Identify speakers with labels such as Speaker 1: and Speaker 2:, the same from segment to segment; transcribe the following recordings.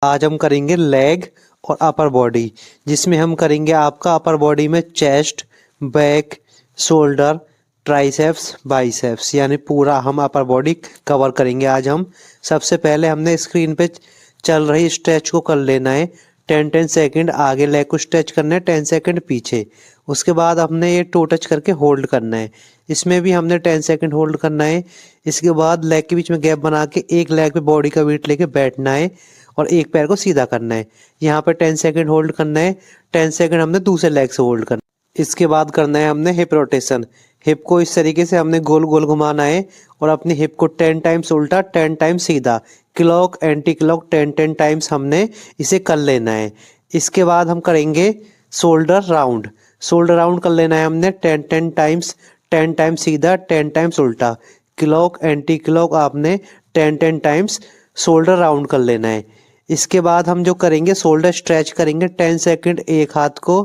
Speaker 1: आज हम करेंगे लेग और अपर बॉडी, जिसमें हम करेंगे आपका अपर बॉडी में chest, back, shoulder, triceps, biceps, यानी पूरा हम अपर बॉडी कवर करेंगे। आज हम सबसे पहले हमने स्क्रीन पे चल रही स्ट्रेच को कर लेना है। 10-10 सेकंड आगे लेग को स्ट्रेच करना है, 10 सेकंड पीछे। उसके बाद हमने ये टो टच करके होल्ड करना है, इसमें भी हमने 10 सेकंड होल्ड करना है। इसके बाद लेग के बीच में गैप बना के एक लेग पे बॉडी का वेट लेके बैठना है और एक पैर को सीधा करना है। यहाँ पे 10 सेकंड होल्ड करना है, 10 सेकंड हमने दूसरे लेग से होल्ड करना है। इसके बाद करना है हमने हिप रोटेशन। हिप को इस तरीके से हमने गोल गोल घुमाना है और अपनी हिप को 10 टाइम्स उल्टा, 10 टाइम्स सीधा, क्लॉक एंटी क्लॉक 10-10 टाइम्स हमने इसे कर लेना है। इसके बाद हम करेंगे शोल्डर राउंड। शोल्डर राउंड कर लेना है हमने 10-10 टाइम्स, 10 टाइम्स सीधा, 10 टाइम्स उल्टा, क्लॉक एंटी क्लॉक आपने 10-10 टाइम्स शोल्डर राउंड कर लेना है। इसके बाद हम जो करेंगे शोल्डर स्ट्रेच करेंगे 10 सेकंड एक हाथ को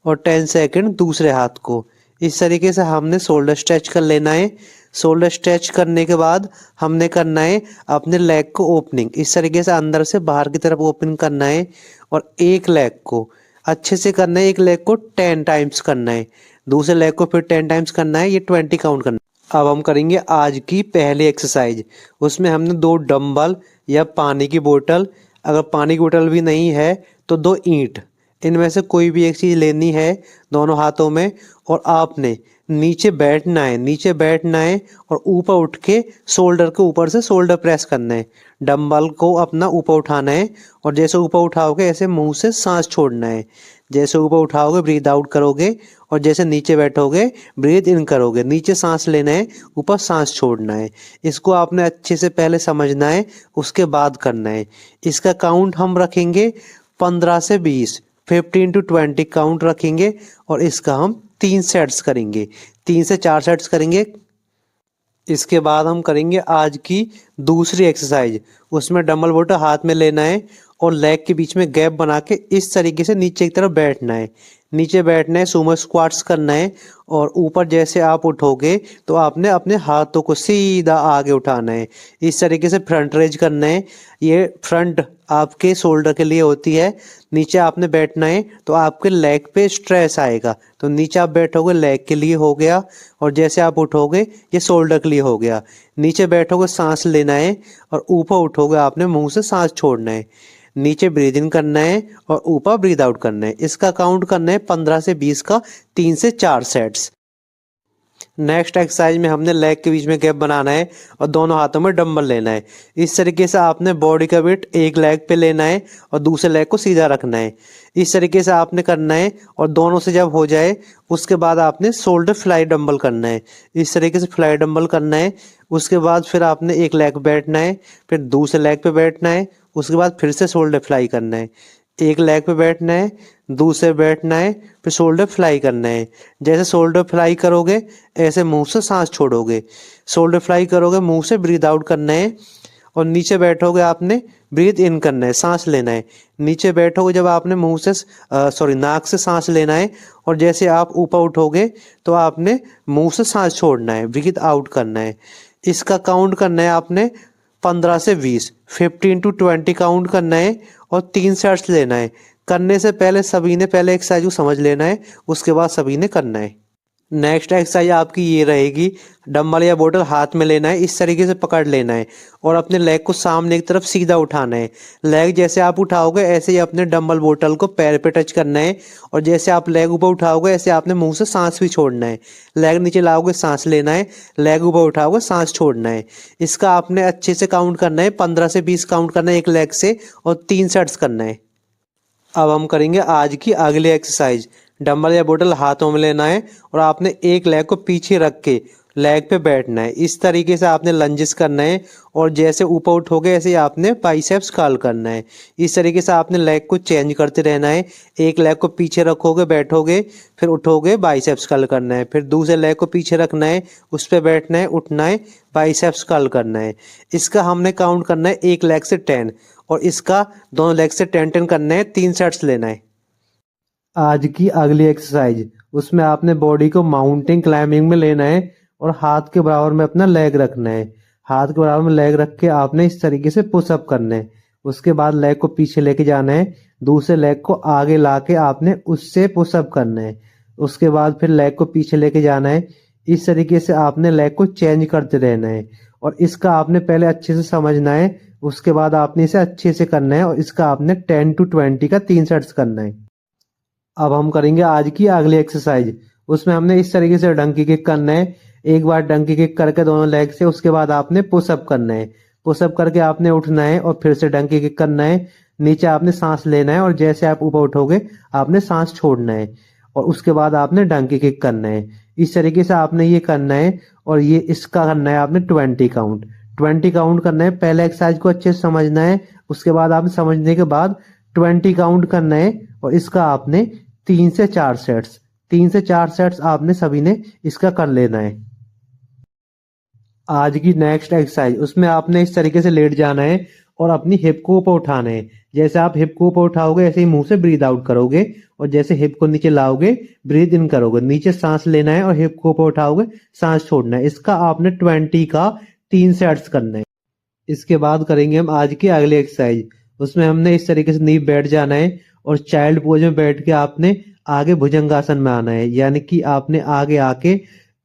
Speaker 1: और 10 सेकंड दूसरे हाथ को। इस तरीके से हमने शोल्डर स्ट्रेच कर लेना है। शोल्डर स्ट्रेच करने के बाद हमने करना है अपने लेग को ओपनिंग। इस तरीके से अंदर से बाहर की तरफ ओपन करना है और एक लेग को अच्छे से करना है। एक लेग को 10 टाइम्स करना है, दूसरे लेग को फिर 10 टाइम्स करना है, ये 20 काउंट करना है। अब हम करेंगे आज की पहली एक्सरसाइज। उसमें हमने 2 डंबल या पानी की बोतल, अगर पानी की बोतल भी नहीं है तो 2 ईंट, इनमें से कोई भी एक चीज़ लेनी है दोनों हाथों में और आपने नीचे बैठना है, नीचे बैठना है और ऊपर उठ के शोल्डर के ऊपर से शोल्डर प्रेस करना है। डंबल को अपना ऊपर उठाना है और जैसे ऊपर उठाओगे ऐसे मुंह से सांस छोड़ना है। जैसे ऊपर उठाओगे ब्रीथ आउट करोगे और जैसे नीचे बैठोगे ब्रीथ इन करोगे। नीचे सांस लेना है, ऊपर सांस छोड़ना है। इसको आपने अच्छे से पहले समझना है, उसके बाद करना है। इसका काउंट हम रखेंगे 15 से 20, 15 to 20 काउंट रखेंगे और इसका हम 3 सेट्स करेंगे, 3 से 4 सेट्स करेंगे। इसके बाद हम करेंगे आज की दूसरी एक्सरसाइज। उसमें डंबल बोल्ट हाथ में लेना है और लेग के बीच में गैप बना के इस तरीके से नीचे की तरफ बैठना है। नीचे बैठना है, सुमो स्क्वाट्स करना है और ऊपर जैसे आप उठोगे तो आपने अपने हाथों को सीधा आगे उठाना है। इस तरीके से फ्रंट रेज करना है। ये फ्रंट आपके शोल्डर के लिए होती है। नीचे आपने बैठना है तो आपके लेग पे स्ट्रेस आएगा, तो नीचे आप बैठोगे लेग के लिए हो गया और जैसे आप उठोगे ये शोल्डर के लिए हो गया। नीचे बैठोगे सांस लेना है और ऊपर उठोगे आपने मुंह से सांस छोड़ना है। नीचे ब्रीद इन करना है और ऊपर ब्रीद आउट करना है। इसका काउंट करना है 15 से 20 का, 3 से 4 सेट्स। नेक्स्ट एक्सरसाइज में हमने लेग के बीच में गैप बनाना है और दोनों हाथों में डंबल लेना है। इस तरीके से आपने बॉडी का वेट एक लेग पे लेना है और दूसरे लेग को सीधा रखना है। इस तरीके से आपने करना है और दोनों से जब हो जाए उसके बाद आपने शोल्डर फ्लाई डंबल करना है। इस तरीके से फ्लाई डंबल करना है। उसके बाद फिर आपने एक लेग पे बैठना है, फिर दूसरे लेग पे बैठना है, उसके बाद फिर से शोल्डर फ्लाई करना है। एक लेग पे बैठना है, दूसरे बैठना है, फिर शोल्डर फ्लाई करना है। जैसे शोल्डर फ्लाई करोगे ऐसे मुंह से सांस छोड़ोगे। शोल्डर फ्लाई करोगे, मुंह से ब्रीद आउट करना है और नीचे बैठोगे आपने ब्रीथ इन करना है, सांस लेना है। नीचे बैठोगे जब आपने मुंह से नाक से सांस लेना है और जैसे आप ऊपर उठोगे तो आपने मुंह से सांस छोड़ना है, ब्रीथ आउट करना है। इसका काउंट करना है आपने 15 से 20, 15 to 20 काउंट करना है और 3 सेट्स लेना है। करने से पहले सभी ने पहले एक्सरसाइज को समझ लेना है, उसके बाद सभी ने करना है। नेक्स्ट एक्सरसाइज आपकी ये रहेगी, डंबल या बोतल हाथ में लेना है, इस तरीके से पकड़ लेना है और अपने लेग को सामने की तरफ सीधा उठाना है। लेग जैसे आप उठाओगे ऐसे ही अपने डंबल बोतल को पैर पे टच करना है और जैसे आप लेग ऊपर उठाओगे ऐसे आपने मुंह से सांस भी छोड़ना है। लेग नीचे लाओगे सांस लेना है, लेग ऊपर उठाओगे सांस छोड़ना है। इसका आपने अच्छे से काउंट करना है, 15 से 20 काउंट करना है एक लेग से और 3 सेट्स करना है। अब हम करेंगे आज की अगली एक्सरसाइज। डंबल या बोतल हाथों में लेना है और आपने एक लेग को पीछे रख के लेग पे बैठना है। इस तरीके से आपने लंजेस करना है और जैसे ऊपर उठोगे ऐसे ही आपने बाइसेप्स कर्ल करना है। इस तरीके से आपने लेग को चेंज करते रहना है। एक लेग को पीछे रखोगे, बैठोगे, फिर उठोगे, बाइसेप्स कर्ल करना है, फिर दूसरे लेग को पीछे रखना है, उस पर बैठना है, उठना है, बाइसेप्स कर्ल करना है। इसका हमने काउंट करना है एक लेग से 10 और इसका दोनों लेग से 10-10 करना है, 3 सेट्स लेना है। आज की अगली एक्सरसाइज, उसमें आपने बॉडी को माउंटेन क्लाइंबिंग में लेना है और हाथ के बराबर में अपना लेग रखना है। हाथ के बराबर में लेग रख के आपने इस तरीके से पुशअप करना है। उसके बाद लेग को पीछे लेके जाना है, दूसरे लेग को आगे लाके आपने उससे पुशअप करना है। उसके बाद फिर लेग को पीछे लेके जाना है। इस तरीके से आपने लेग को चेंज करते रहना है और इसका आपने पहले अच्छे से समझना है। उसके बाद आपने इसे अच्छे से करना है और इसका आपने 10 to 20 का 3 सेट्स करना है। अब हम करेंगे आज की अगली एक्सरसाइज। उसमें हमने इस तरीके से डंकी किक करना है। एक बार डंकी किक करके दोनों लेग से, उसके बाद आपने पुशअप करना है। पुशअप करके आपने उठना है और फिर से डंकी किक करना है। नीचे आपने सांस लेना है और जैसे आप ऊपर उठोगे आपने सांस छोड़ना है और उसके बाद आपने डंकी किक करना है। इस तरीके से आपने ये करना है और ये इसका करना है आपने 20 काउंट। 20 काउंट करना है। पहले एक्सरसाइज को अच्छे से समझना है, उसके बाद आपने समझने के बाद 20 काउंट करना है और इसका आपने 3 से 4 सेट्स आपने सभी ने इसका कर लेना है। आज की नेक्स्ट एक्सरसाइज, उसमें आपने इस तरीके से लेट जाना है और अपनी हिप को ऊपर उठाना है। जैसे आप हिप को ऊपर उठाओगे ऐसे ही मुंह से ब्रीद आउट करोगे और जैसे हिप को नीचे लाओगे ब्रीद इन करोगे। नीचे सांस लेना है और हिप को ऊपर उठाओगे, सांस छोड़ना है। इसका आपने 20 का 3 सेट्स करना है। इसके बाद करेंगे हम आज की अगली एक्सरसाइज। उसमें हमने इस तरीके से नीचे बैठ जाना है और चाइल्ड पोज में बैठ के आपने आगे भुजंगासन में आना है, यानी कि आपने आगे आके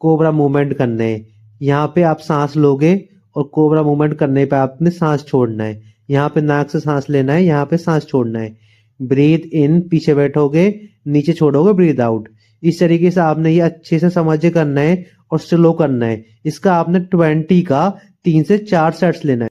Speaker 1: कोबरा मूवमेंट करना है। यहाँ पे आप सांस लोगे और कोबरा मूवमेंट करने पे आपने सांस छोड़ना है। यहाँ पे नाक से सांस लेना है, यहाँ पे सांस छोड़ना है। ब्रीथ इन, पीछे बैठोगे, नीचे छोड़ोगे, ब्रीथ आउट। इस तरीके से आपने ये अच्छे से समझ के करना है और स्लो करना है। इसका आपने 20 का 3 से 4 सेट्स लेना है।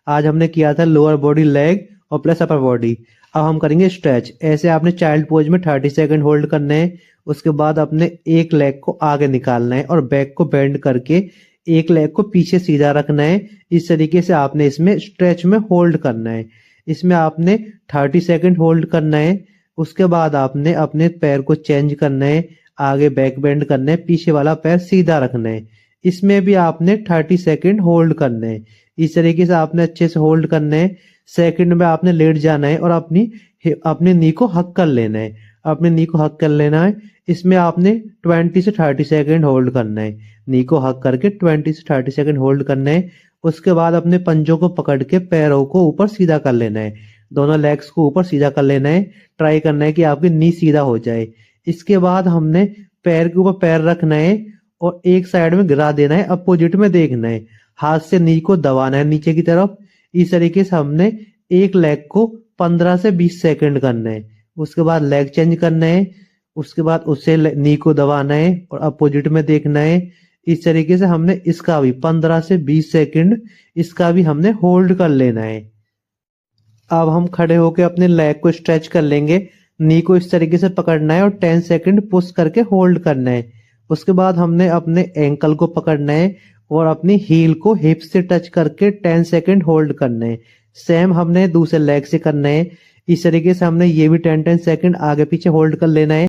Speaker 1: आज हमने किया था लोअर बॉडी, लेग और प्लस अपर बॉडी। अब हम करेंगे स्ट्रेच। ऐसे आपने चाइल्ड पोज में 30 सेकंड होल्ड करना है। उसके बाद अपने एक लेग को आगे निकालना है और बैक को बेंड करके एक लेग को पीछे सीधा रखना है। इस तरीके से आपने इसमें स्ट्रेच में होल्ड करना है। इसमें आपने 30 सेकंड होल्ड करना है। उसके बाद आपने अपने पैर को चेंज करना है, आगे बैक बेंड करना है, पीछे वाला पैर सीधा रखना है। इसमें भी आपने 30 सेकंड होल्ड करना है। इस तरीके से आपने अच्छे से होल्ड करना है। सेकंड में आपने लेट जाना है और अपने नी को हक कर लेना है। अपने नी को हक कर लेना है। इसमें आपने 20 से 30 सेकंड होल्ड करना है। नी को हक करके 20 से 30 सेकंड होल्ड करना है। उसके बाद अपने पंजों को पकड़ के पैरों को ऊपर सीधा कर लेना है। दोनों लेग्स को ऊपर सीधा कर लेना है। ट्राई करना है कि आपकी नी सीधा हो जाए। इसके बाद हमने पैर के ऊपर पैर रखना है और एक साइड में गिरा देना है, अपोजिट में देखना है। हाथ से नी को दबाना है नीचे की तरफ। इस तरीके से हमने एक लेग को 15 से 20 सेकंड करना है। उसके बाद लेग चेंज करना है। उसके बाद उससे नी को दबाना है और अपोजिट में देखना है। इस तरीके से हमने इसका भी 15 से 20 सेकंड इसका भी हमने होल्ड कर लेना है। अब हम खड़े होकर अपने लेग को स्ट्रेच कर लेंगे। नी को इस तरीके से पकड़ना है और 10 सेकंड पुश करके होल्ड करना है। उसके बाद हमने अपने एंकल को पकड़ना है और अपनी हील को हिप से टच करके 10 सेकंड होल्ड करना है। सेम हमने दूसरे लेग से करना है। इस तरीके से हमने ये भी 10-10 सेकंड आगे पीछे होल्ड कर लेना है।